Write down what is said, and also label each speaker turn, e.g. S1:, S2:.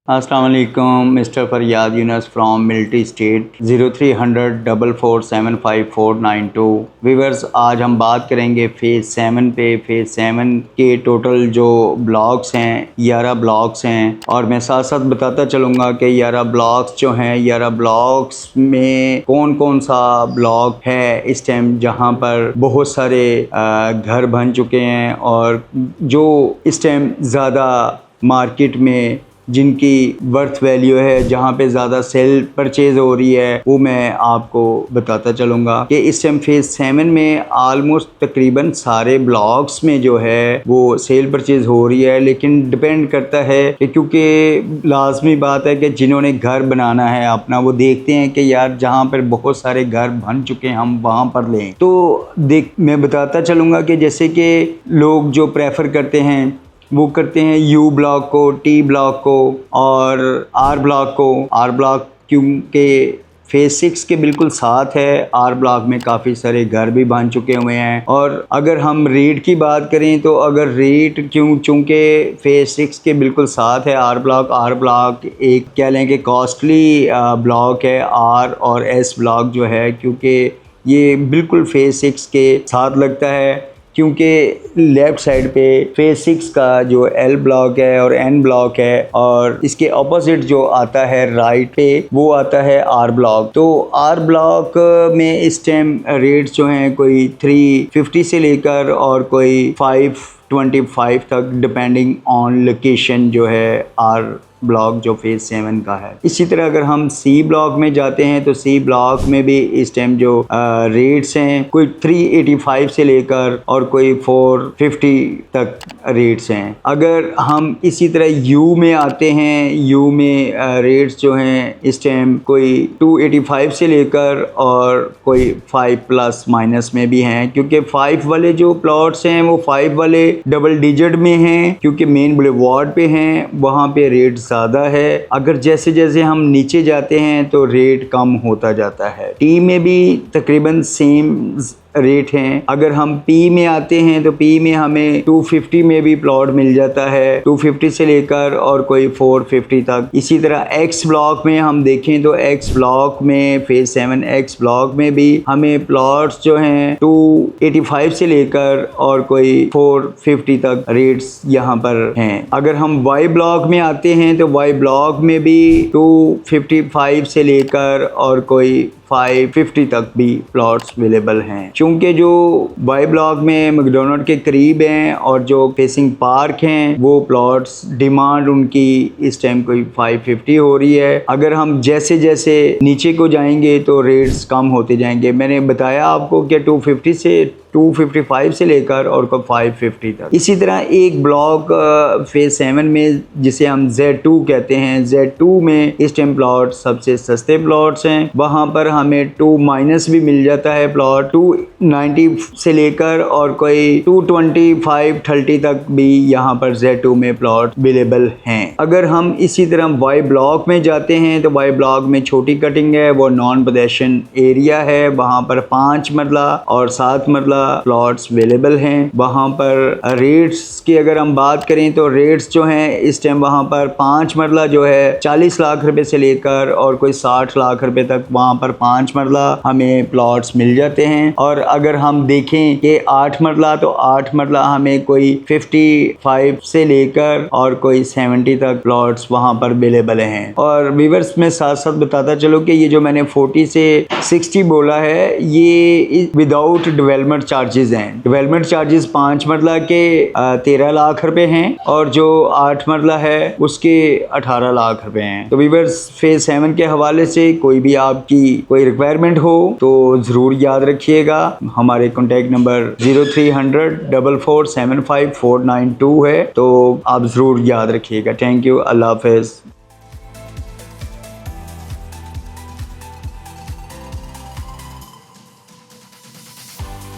S1: अस्सलाम वालेकुम, mister Fariyad Younus from military state 030044759492। Viewers, आज हम बात करेंगे फ़ेज़ 7 पे। फ़ेज़ 7 के टोटल जो ब्लॉक्स हैं 11 ब्लॉक्स हैं, और मैं साथ साथ बताता चलूँगा कि 11 ब्लॉक्स जो हैं 11 ब्लॉक्स में कौन कौन सा ब्लॉक है इस टाइम जहाँ पर बहुत सारे घर बन चुके हैं, और जो इस टाइम ज़्यादा मार्केट में जिनकी वर्थ वैल्यू है, जहाँ पे ज़्यादा सेल परचेज़ हो रही है, वो मैं आपको बताता चलूँगा कि इस टाइम फ़ेज़ 7 में आलमोस्ट तकरीबन सारे ब्लॉक्स में जो है वो सेल परचेज़ हो रही है। लेकिन डिपेंड करता है कि क्योंकि लाजमी बात है कि जिन्होंने घर बनाना है अपना, वो देखते हैं कि यार जहाँ पर बहुत सारे घर बन चुके हैं हम वहाँ पर लें। तो मैं बताता चलूँगा कि जैसे कि लोग जो प्रेफर करते हैं वो करते हैं यू ब्लॉक को, टी ब्लॉक को और आर ब्लॉक को। आर ब्लॉक क्योंकि फ़ेज़ 6 के बिल्कुल साथ है, आर ब्लॉक में काफ़ी सारे घर भी बन चुके हुए हैं। और अगर हम रेट की बात करें तो अगर रेट चूँकि फ़ेज़ 6 के बिल्कुल साथ है आर ब्लॉक एक कह लें कि कॉस्टली ब्लॉक है। आर और एस ब्लॉक जो है, क्योंकि ये बिल्कुल फ़ेज़ 6 के साथ लगता है, क्योंकि लेफ़्ट साइड पे फ़ेज़ 6 का जो एल ब्लॉक है और एन ब्लॉक है, और इसके ऑपोजिट जो आता है राइट पे वो आता है आर ब्लॉक। तो आर ब्लॉक में इस टाइम रेट्स जो हैं कोई 350 से लेकर और कोई 525 तक, डिपेंडिंग ऑन लोकेशन जो है आर ब्लॉक जो फ़ेज़ 7 का है। इसी तरह अगर हम सी ब्लॉक में जाते हैं तो सी ब्लॉक में भी इस टाइम जो रेट्स हैं कोई 385 से लेकर और कोई 450 तक रेट्स हैं। अगर हम इसी तरह यू में आते हैं, यू में रेट्स जो हैं इस टाइम कोई 285 से लेकर और कोई 5 प्लस माइनस में भी हैं, क्योंकि 5 वाले जो प्लॉट्स हैं वो 5 वाले डबल डिजिट में हैं, क्योंकि मेन बुलेवार्ड पे हैं, वहाँ पे रेट ज़्यादा है। अगर जैसे जैसे हम नीचे जाते हैं तो रेट कम होता जाता है। टी में भी तकरीबन सेम रेट हैं। अगर हम पी में आते हैं तो पी में हमें 250 में भी प्लॉट मिल जाता है, 250 से लेकर और कोई 450 तक। इसी तरह एक्स ब्लॉक में हम देखें तो एक्स ब्लॉक में फ़ेज़ 7 एक्स ब्लॉक में भी हमें प्लॉट्स जो हैं 285 से लेकर और कोई 450 तक रेट्स यहाँ पर हैं। अगर हम वाई ब्लॉक में आते हैं तो वाई ब्लॉक में भी 255 से लेकर और कोई 550 तक भी प्लॉट्स अवेलेबल हैं। चूँकि जो वाई ब्लॉक में मैकडॉनल्ड के करीब हैं और जो फेसिंग पार्क हैं वो प्लॉट्स डिमांड उनकी इस टाइम कोई 550 हो रही है। अगर हम जैसे जैसे नीचे को जाएंगे तो रेट्स कम होते जाएंगे। मैंने बताया आपको कि 250 से 255 से लेकर और को 550 तक। इसी तरह एक ब्लॉक फ़ेज़ 7 में जिसे हम Z2 कहते हैं, Z2 में इस टाइम प्लॉट सबसे सस्ते प्लॉट्स हैं। वहाँ पर हमें 2 माइनस भी मिल जाता है प्लॉट 290 से लेकर और कोई 225-30 तक भी यहाँ पर Z2 में प्लॉट अवेलेबल हैं। अगर हम इसी तरह वाई ब्लॉक में जाते हैं तो वाई ब्लॉक में छोटी कटिंग है, वो नॉन पोजेशन एरिया है, वहाँ पर 5 मरला और 7 मरला प्लॉट्स अवेलेबल हैं। वहाँ पर रेट्स की अगर हम बात करें तो रेट्स जो हैं इस टाइम वहाँ पर 5 मरला जो है 40 लाख रुपए से लेकर और कोई 60 लाख रुपए तक वहाँ पर 5 मरला हमें प्लॉट्स मिल जाते हैं। और अगर हम देखें कि 8 मरला तो 8 मरला हमें कोई 55 से लेकर और कोई 70 तक प्लॉट्स वहाँ पर अवेलेबल हैं। और व्यूअर्स में साथ साथ बताता चलो कि ये जो मैंने 40 से 60 बोला है ये विदाउट डेवलपमेंट चार्जेस हैं। डेवलपमेंट चार्जेस 5 मरला के 13 लाख रुपए हैं और जो 8 मरला है उसके 18 लाख रुपए हैं। तो व्यूअर्स, फ़ेज़ 7 के हवाले से कोई भी आपकी कोई रिक्वायरमेंट हो तो ज़रूर याद रखिएगा। हमारे कॉन्टैक्ट नंबर 030044759492 है, तो आप ज़रूर याद रखिएगा। Thank you. अल्लाह हाफ़िज़।